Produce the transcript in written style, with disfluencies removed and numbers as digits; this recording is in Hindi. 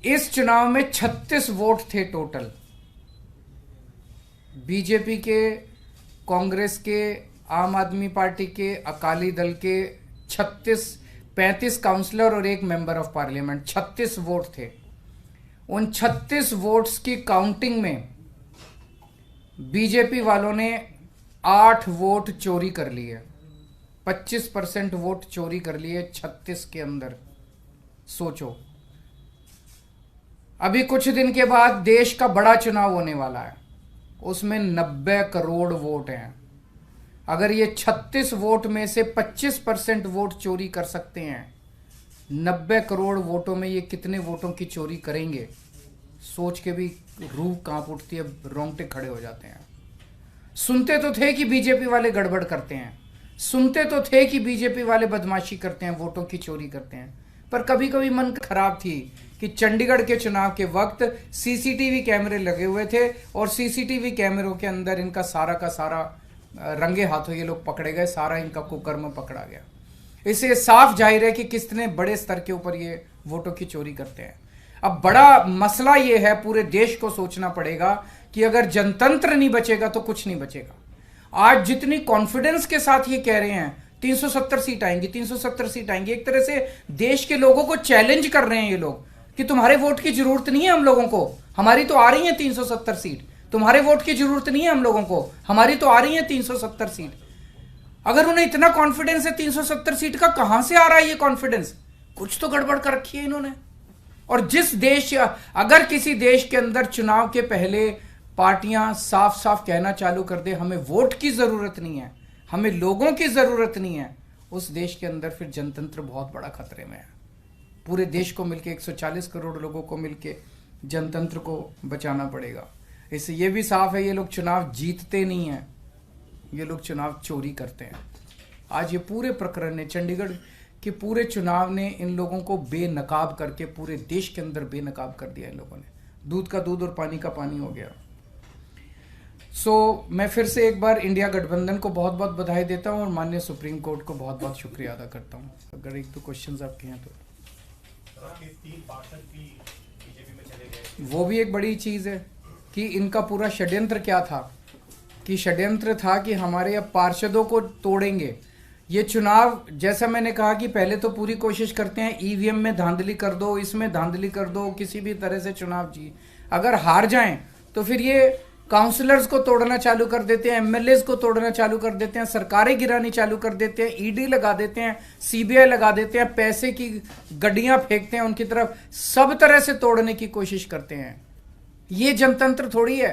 इस चुनाव में 36 वोट थे टोटल। बीजेपी के, कांग्रेस के, आम आदमी पार्टी के, अकाली दल के 35 काउंसलर और एक मेंबर ऑफ पार्लियामेंट, 36 वोट थे। उन 36 वोट्स की काउंटिंग में बीजेपी वालों ने 8 वोट चोरी कर लिए। 25% वोट चोरी कर लिए 36 के अंदर। सोचो, अभी कुछ दिन के बाद देश का बड़ा चुनाव होने वाला है, उसमें 90 करोड़ वोट हैं। अगर ये 36 वोट में से 25% वोट चोरी कर सकते हैं, 90 करोड़ वोटों में ये कितने वोटों की चोरी करेंगे? सोच के भी रूह कांप उठती है, रोंगटे खड़े हो जाते हैं। सुनते तो थे कि बीजेपी वाले गड़बड़ करते हैं, सुनते तो थे कि बीजेपी वाले बदमाशी करते हैं, वोटों की चोरी करते हैं, पर कभी कभी मन खराब थी कि चंडीगढ़ के चुनाव के वक्त सीसीटीवी कैमरे लगे हुए थे और सीसीटीवी कैमरों के अंदर इनका सारा का सारा रंगे हाथों ये लोग पकड़े गए, सारा इनका कुकर्म पकड़ा गया। इससे साफ जाहिर है कि कितने बड़े स्तर के ऊपर ये वोटों की चोरी करते हैं। अब बड़ा मसला ये है, पूरे देश को सोचना पड़ेगा कि अगर जनतंत्र नहीं बचेगा तो कुछ नहीं बचेगा। आज जितनी कॉन्फिडेंस के साथ ये कह रहे हैं 370 सीट आएंगी, 370 सीट आएंगी, एक तरह से देश के लोगों को चैलेंज कर रहे हैं ये लोग कि तुम्हारे वोट की जरूरत नहीं है हम लोगों को, हमारी तो आ रही है 370 सीट। तुम्हारे वोट की जरूरत नहीं है हम लोगों को, हमारी तो आ रही है 370 सीट। अगर उन्हें इतना कॉन्फिडेंस है 370 सीट का, कहां से आ रहा है ये कॉन्फिडेंस? कुछ तो गड़बड़ कर रखी है इन्होंने। और जिस देश, अगर किसी देश के अंदर चुनाव के पहले पार्टियां साफ साफ कहना चालू कर दे हमें वोट की जरूरत नहीं है, हमें लोगों की जरूरत नहीं है, उस देश के अंदर फिर जनतंत्र बहुत बड़ा खतरे में है। पूरे देश को मिलके 140 करोड़ लोगों को मिलके जनतंत्र को बचाना पड़ेगा। इससे ये भी साफ है ये लोग चुनाव जीतते नहीं हैं, ये लोग चुनाव चोरी करते हैं। आज ये पूरे प्रकरण ने, चंडीगढ़ के पूरे चुनाव ने इन लोगों को बेनकाब करके पूरे देश के अंदर बेनकाब कर दिया इन लोगों ने। दूध का दूध और पानी का पानी हो गया। मैं फिर से एक बार इंडिया गठबंधन को बहुत बहुत बधाई देता हूं और माननीय सुप्रीम कोर्ट को बहुत बहुत शुक्रिया अदा करता हूं। अगर एक दो क्वेश्चंस आपके हैं तो। 3 पार्षद भी बीजेपी में चले गए, वो भी एक बड़ी चीज है कि इनका पूरा षड्यंत्र क्या था, कि षड्यंत्र था कि हमारे अब पार्षदों को तोड़ेंगे। ये चुनाव, जैसा मैंने कहा कि पहले तो पूरी कोशिश करते हैं ईवीएम में धांधली कर दो, इसमें धांधली कर दो, किसी भी तरह से चुनाव जी, अगर हार जाएं तो फिर ये काउंसलर्स को तोड़ना चालू कर देते हैं, एमएलएस को तोड़ना चालू कर देते हैं, सरकारें गिरानी चालू कर देते हैं, ईडी लगा देते हैं, सीबीआई लगा देते हैं, पैसे की गड्डियां फेंकते हैं उनकी तरफ, सब तरह से तोड़ने की कोशिश करते हैं। ये जनतंत्र थोड़ी है।